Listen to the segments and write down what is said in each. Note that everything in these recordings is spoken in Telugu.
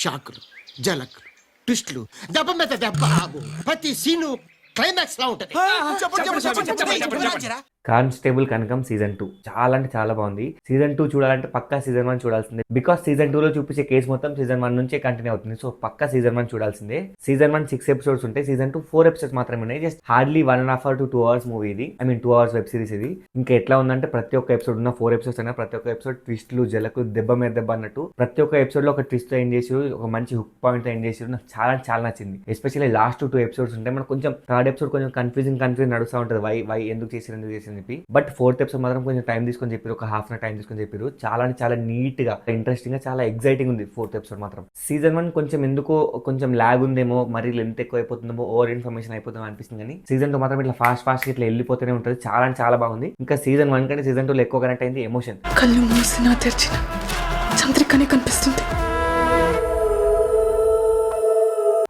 షాకులు, జలకులు, ట్విస్టులు, దెబ్బ మీద దెబ్బ ఆగు. ప్రతి సీను క్లైమాక్స్ లా ఉంటది. కానిస్టేబుల్ కనకం సీజన్ 2 చాలా అంటే చాలా బాగుంది. సీజన్ 2 చూడాలంటే పక్కా సీజన్ 1 చూడాల్సిందే. బికాస్ సీజన్ 2 లో చూపించే కేసు మొత్తం సీజన్ 1 నుంచే కంటిన్యూ అవుతుంది. సో పక్కా సీజన్ 1 చూడాల్సిందే. సీజన్ 1 6 ఎపిసోడ్స్ ఉంటాయి. సీజన్ 2 4 ఎపిసోడ్స్ మాత్రమే ఉన్నాయి. Just hardly 1.5 hours to 2 hours movie ఇది. 2 hours వెబ్ సిరీస్ ఇది. ఇంకా ఎట్లా ఉందంటే ప్రతి ఒక్క ఎపిసోడ్ ఉన్న 4 ఎపిసోడ్స్ అయినా ప్రతి ఒక్క ఎపిసోడ్ ట్విస్టులు, జలకు, దెబ్బ మీద దెబ్బ అన్నట్టు ప్రతి ఒక్క ఎపిసోడ్ లో ఒక ట్విస్ట్ తో ఎండ్ చేసారు, ఒక మంచి హుక్ పాయింట్ తో ఎండ్ చేసారు. నాకు చాలా చాలా నచ్చింది. ఎస్పెషల్లీ లాస్ట్ 2 ఎపిసోడ్స్ ఉంటాయి. మనకు కొంచెం థర్డ్ ఎపిసోడ్ కొంచెం కన్ఫ్యూజింగ్ నడుస్తూ ఉంటుంది. వై ఎందుకు చేసి చెప్పి. బట్ 4th ఎపిసోడ్ మాత్రం కొంచెం టైం తీసుకొని చెప్పారు. ఒక హాఫ్ అన్ అవర్ టైం తీసుకొని చెప్పారు. చాలా అంటే చాలా నీట్ గా, ఇంట్రెస్టింగ్ గా, చాలా ఎక్సైటింగ్ ఉంది 4th ఎపిసోడ్ మాత్రం. సీజన్ 1 కొంచెం ఎందుకో కొంచెం లాగ్ ఉందేమో, మరి లెంత్ ఎక్కువ అయిపోతుందేమో, ఓవర్ ఇన్ఫర్మేషన్ అయిపోతుందో అనిపిస్తుంది. కానీ సీజన్ 2 మాత్రం ఇట్లా ఫాస్ట్ ఇట్లా వెళ్ళిపోతూనే ఉంటుంది. చాలా అంటే చాలా బాగుంది. ఇంకా సీజన్ 1 కంటే సీజన్ 2 లో ఎక్కువ కనెక్ట్ అయింది ఎమోషన్. కళ్ళు మూసినా తెరిచిన చంద్రికనే కనిపిస్తుంది.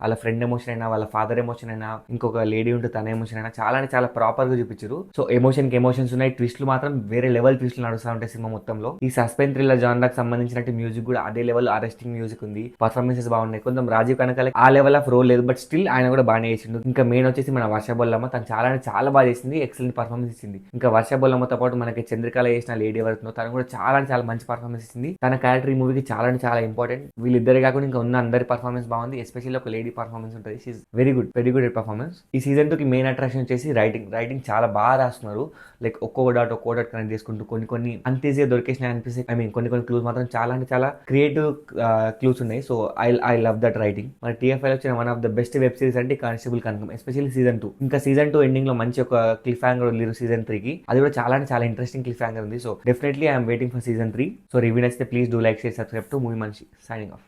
వాళ్ళ ఫ్రెండ్ ఎమోషన్ అయినా, వాళ్ళ ఫాదర్ ఎమోషన్ అయినా, ఇంకొక లేడీ ఉంటే తన ఎమోషన్ అయినా చాలా అంటే చాలా ప్రాపర్ గా చూపించారు. సో ఎమోషన్ కి ఎమోషన్స్ ఉన్నాయి. ట్విస్ట్లు మాత్రం వేరే లెవెల్ ట్విస్ట్లు నడుస్తూ ఉంటాయి సినిమా మొత్తంలో. ఈ సస్పెన్స్ థ్రిల్లర్ జానర్కి సంబంధించినట్టు మ్యూజిక్ కూడా అదే లెవెల్ అరెస్టింగ్ మ్యూజిక్ ఉంది. పర్ఫార్మెన్సెస్ బాగున్నాయి. కొంచెం రాజీవ్ కనకాల ఆ లెవెల్ ఆఫ్ రోల్ లేదు, బట్ స్టిల్ ఆయన కూడా బాగానే చేసిండు. ఇంకా మెయిన్ వచ్చేసి మన వర్ష బొల్లమ్మ, తను చాలా అంటే చాలా బాగా చేసింది. ఎక్సలెంట్ పర్ఫార్మెన్స్ ఇచ్చింది. ఇంకా వర్ష బొల్లమ్మతో పాటు మనకి చంద్రికళ చేసిన లేడీ ఎవరితో తను కూడా చాలా అంటే చాలా మంచి పర్ఫార్మెన్స్ ఇచ్చింది. తన క్యారెక్టర్ ఈ మూవీకి చాలా అంటే చాలా ఇంపార్టెంట్. వీళ్ళిద్దరే కాకుండా ఇంకా ఉన్న అందరి పర్ఫార్మెన్స్ బాగుంది. ఎస్పెషల్లీ ఒక లేడీ పర్ఫార్మెన్స్ ఉంటుంది. Very good performance. ఈ సీజన్ 2కి మెయిన్ అట్రాక్షన్ వచ్చేసి రైటింగ్ చాలా బాగా రాస్తున్నారు. లైక్ ఒక్కొక్క డాట్ కనెక్ట్ చేసుకుంటూ కొన్ని అంతేజీగా దొరికేసినాయి అనిపిస్తాయి. కొన్ని క్లూస్ మాత్రం చాలా అంటే చాలా క్రియేటివ్ క్లూస్ ఉన్నాయి. So I love that writing. మన TFI లో వచ్చిన one of the best web series అంటే కానిస్టేబుల్ కనకం, ఎస్పెషల్లీ సీజన్ 2. ఇంకా సీజన్ 2 ఎండింగ్ లో మంచి ఒక క్లిఫ్ హ్యాంగర్ వదిలేరు సీజన్ 3కి. అది కూడా చాలా అంటే చాలా ఇంట్రెస్టింగ్ క్లిఫ్ హ్యాంగర్ ఉంది. So definitely I'm waiting for season 3. So review నచ్చితే please do like, share, subscribe to Movie Manishi. Signing of.